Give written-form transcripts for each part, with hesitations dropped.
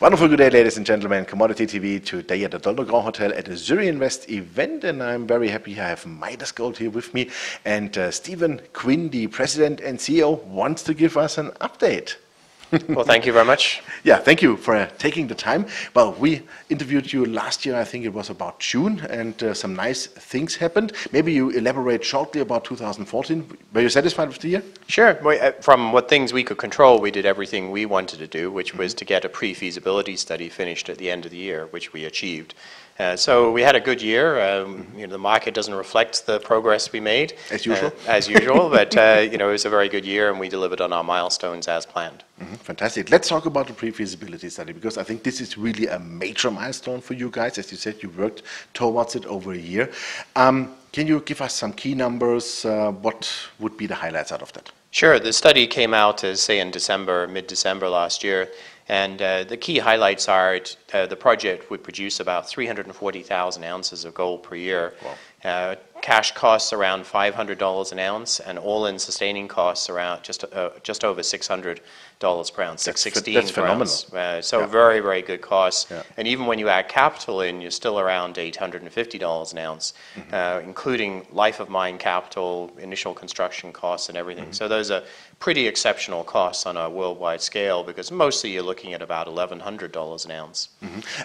Wonderful good day, ladies and gentlemen. Commodity TV today at the Dollar Grand Hotel at the Zuri-Invest event, and I'm very happy I have Midas Gold here with me. And Stephen Quin, the President and CEO, wants to give us an update. Well, thank you very much. Yeah, thank you for taking the time. Well, we interviewed you last year, I think it was about June, and some nice things happened. Maybe you elaborate shortly about 2014. Were you satisfied with the year? Sure. From what things we could control, we did everything we wanted to do, which was to get a pre-feasibility study finished at the end of the year, which we achieved. So we had a good year. The market doesn't reflect the progress we made. As usual. But it was a very good year, and we delivered on our milestones as planned. Fantastic. Let's talk about the pre-feasibility study, because I think this is really a major milestone for you guys. As you said, you worked towards it over a year. Can you give us some key numbers? What would be the highlights out of that? Sure. The study came out, say, in December, mid-December last year. And the key highlights are the project would produce about 340,000 ounces of gold per year. Wow. Cash costs around $500 an ounce, and all-in sustaining costs around just over $600 per ounce, $616 per ounce. So very, very good costs. Yeah. And even when you add capital in, you're still around $850 an ounce, including life of mine capital, initial construction costs, and everything. So those are pretty exceptional costs on a worldwide scale, because mostly you're looking at about $1,100 an ounce.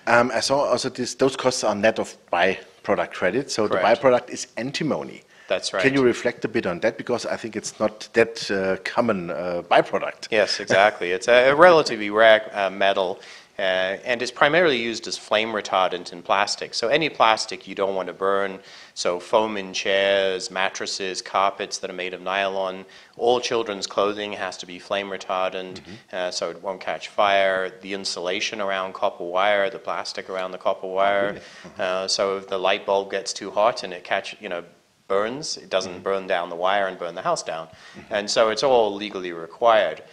I saw also those costs are net of byproduct credit. So correct. The byproduct is antimony. That's right. Can you reflect a bit on that? Because I think it's not that common byproduct. Yes, exactly. It's a relatively rare metal, and it's primarily used as flame retardant in plastic. So any plastic you don't want to burn, so foam in chairs, mattresses, carpets that are made of nylon, all children's clothing has to be flame retardant, so it won't catch fire. The insulation around copper wire, the plastic around the copper wire, so if the light bulb gets too hot and it burns, it doesn't burn down the wire and burn the house down. And so it's all legally required.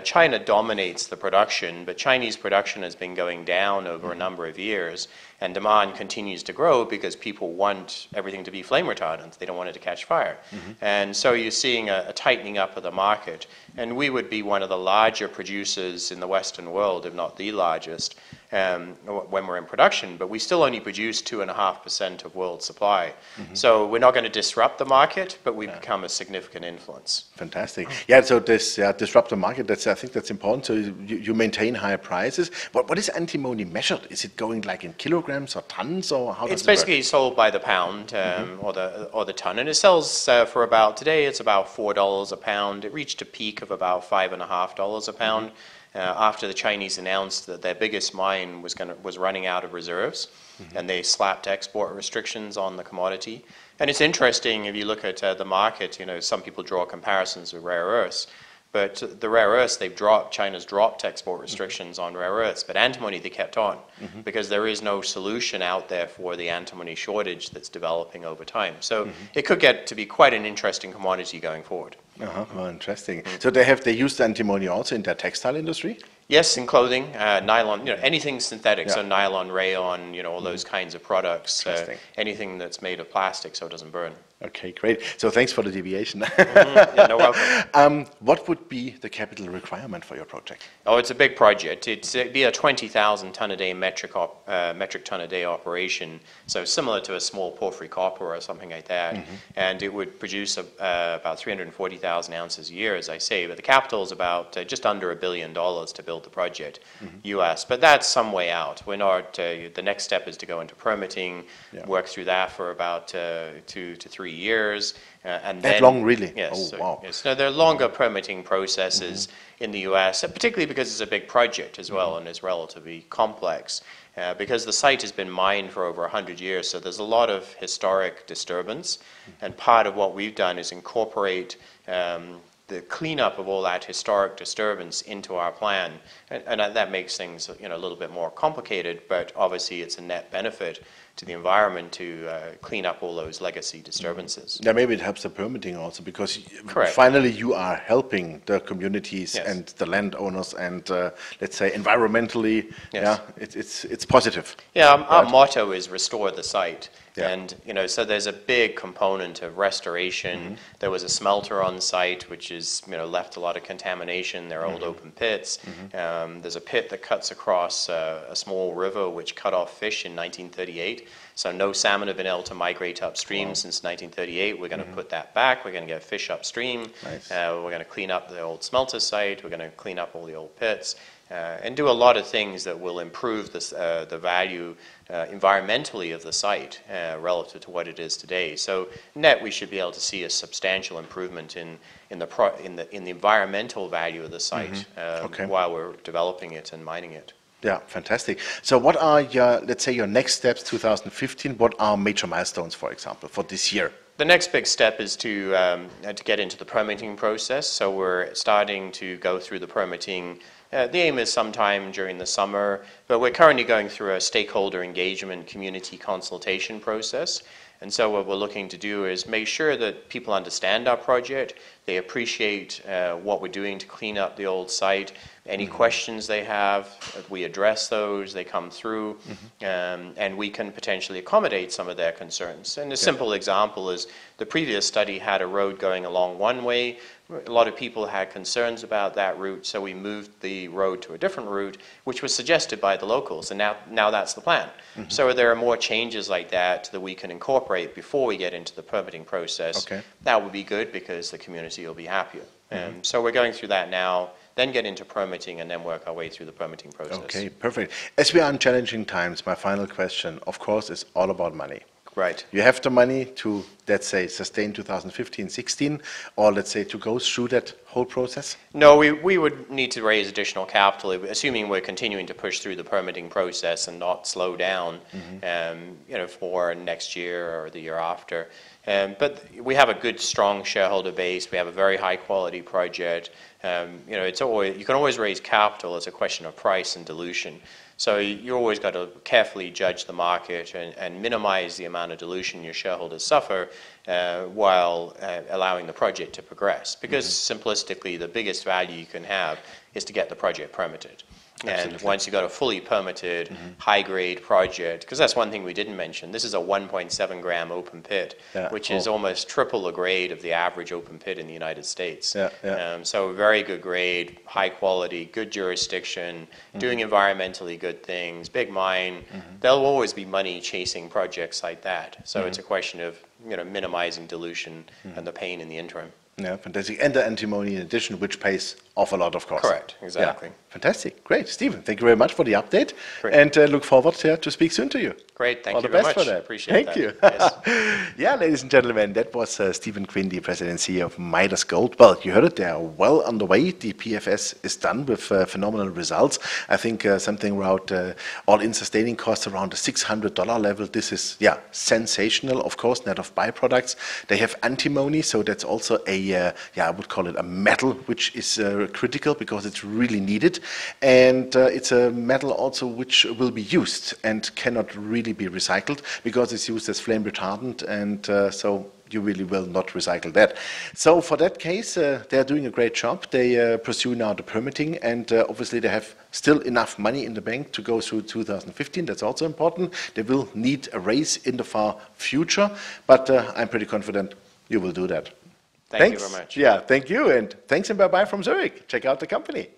China dominates the production, but Chinese production has been going down over a number of years, and demand continues to grow because people want everything to be flame retardant. They don't want it to catch fire. And so you're seeing a tightening up of the market. And we would be one of the larger producers in the Western world, if not the largest, when we're in production, but we still only produce 2.5% of world supply. So we're not going to disrupt the market, but we become a significant influence. Fantastic. Yeah, so this disrupt the market, I think that's important. So you maintain higher prices. What is antimony measured? Is it going like in kilograms or tons, or how does it work? It's basically sold by the pound or the ton, and it sells for about, today it's about $4 a pound. It reached a peak of about $5.50 a pound. After the Chinese announced that their biggest mine was running out of reserves, and they slapped export restrictions on the commodity. And it's interesting, if you look at the market, some people draw comparisons with rare earths, but the rare earths, China's dropped export restrictions on rare earths, but antimony they kept on, because there is no solution out there for the antimony shortage that's developing over time. So it could get to be quite an interesting commodity going forward. Well, interesting. So they use the antimony also in their textile industry? Yes, in clothing, nylon, anything synthetic, so nylon, rayon, all those kinds of products, anything that's made of plastic so it doesn't burn. Okay, great. So thanks for the deviation. Yeah, no welcome. What would be the capital requirement for your project? Oh, it's a big project. It'd be a 20,000 ton a day metric ton a day operation, so similar to a small porphyry copper or something like that. And it would produce about 340,000 ounces a year, as I say. But the capital is about just under $1 billion to build the project, US. But that's some way out. We're not. The next step is to go into permitting, work through that for about 2 to 3 years, and that long, really? Yes. Oh, wow. Yes. No, there are longer permitting processes in the U.S., particularly because it's a big project as well, and it's relatively complex. Because the site has been mined for over 100 years, so there's a lot of historic disturbance, and part of what we've done is incorporate the cleanup of all that historic disturbance into our plan, and that makes things a little bit more complicated, but obviously it's a net benefit to the environment to clean up all those legacy disturbances. Yeah, maybe it helps the permitting also, because finally you are helping the communities and the landowners, and let's say environmentally, it's positive. Yeah, our motto is restore the site. Yeah. And so there's a big component of restoration. There was a smelter on site, which is left a lot of contamination. There are old open pits. There's a pit that cuts across a small river, which cut off fish in 1938. So no salmon have been able to migrate upstream since 1938. We're going to put that back. We're going to get fish upstream. Nice. We're going to clean up the old smelter site. We're going to clean up all the old pits. And do a lot of things that will improve the value environmentally of the site relative to what it is today. So net, we should be able to see a substantial improvement in the environmental value of the site while we're developing it and mining it. Yeah, fantastic. So what are your, let's say, your next steps 2015? What are major milestones, for example, for this year? The next big step is to get into the permitting process. So we're starting to go through the permitting. The aim is sometime during the summer, but we're currently going through a stakeholder engagement community consultation process. And so what we're looking to do is make sure that people understand our project, they appreciate what we're doing to clean up the old site. Any questions they have, we address those, they come through, and we can potentially accommodate some of their concerns. And a simple example is the previous study had a road going along one way. A lot of people had concerns about that route, so we moved the road to a different route, which was suggested by the locals, and now that's the plan. So there are more changes like that we can incorporate before we get into the permitting process. That would be good because the community will be happier. So we're going through that now, then get into permitting, and then work our way through the permitting process. Okay, perfect. As we are in challenging times, my final question, of course, is all about money. Right. You have the money to, let's say, sustain 2015-16, or let's say to go through that whole process? No, we would need to raise additional capital, assuming we're continuing to push through the permitting process and not slow down, for next year or the year after. But we have a good, strong shareholder base. We have a very high-quality project. You can always raise capital. It's a question of price and dilution. So you always got to carefully judge the market and minimize the amount of dilution your shareholders suffer while allowing the project to progress. Because simplistically, the biggest value you can have is to get the project permitted. Absolutely. And once you've got a fully permitted, high-grade project, because that's one thing we didn't mention, this is a 1.7 gram open pit, which is almost triple the grade of the average open pit in the United States. So very good grade, high quality, good jurisdiction, doing environmentally good things, big mine. There'll always be money chasing projects like that. So it's a question of minimizing dilution and the pain in the interim. Yeah, fantastic. And the antimony in addition, which pays off a lot, of course. Correct, exactly. Yeah. Fantastic. Great. Stephen, thank you very much for the update. Great. And look forward to speak soon to you. Great, thank All you the very best much. for that. Appreciate Thank that. you. Yes. Yeah, ladies and gentlemen, that was Stephen Quin, the President and CEO of Midas Gold. Well, you heard it, they are well underway. The PFS is done with phenomenal results. I think something around all-in sustaining costs around the $600 level. This is, sensational, of course, net of byproducts. They have antimony, so that's also a, I would call it a metal, which is critical because it's really needed. And it's a metal also which will be used and cannot really be recycled because it's used as flame retardant, and so you really will not recycle that. So for that case, they're doing a great job. They pursue now the permitting, and obviously they have still enough money in the bank to go through 2015. That's also important. They will need a raise in the far future, but I'm pretty confident you will do that. Thank you very much. Yeah, thank you, and thanks and bye-bye from Zurich. Check out the company.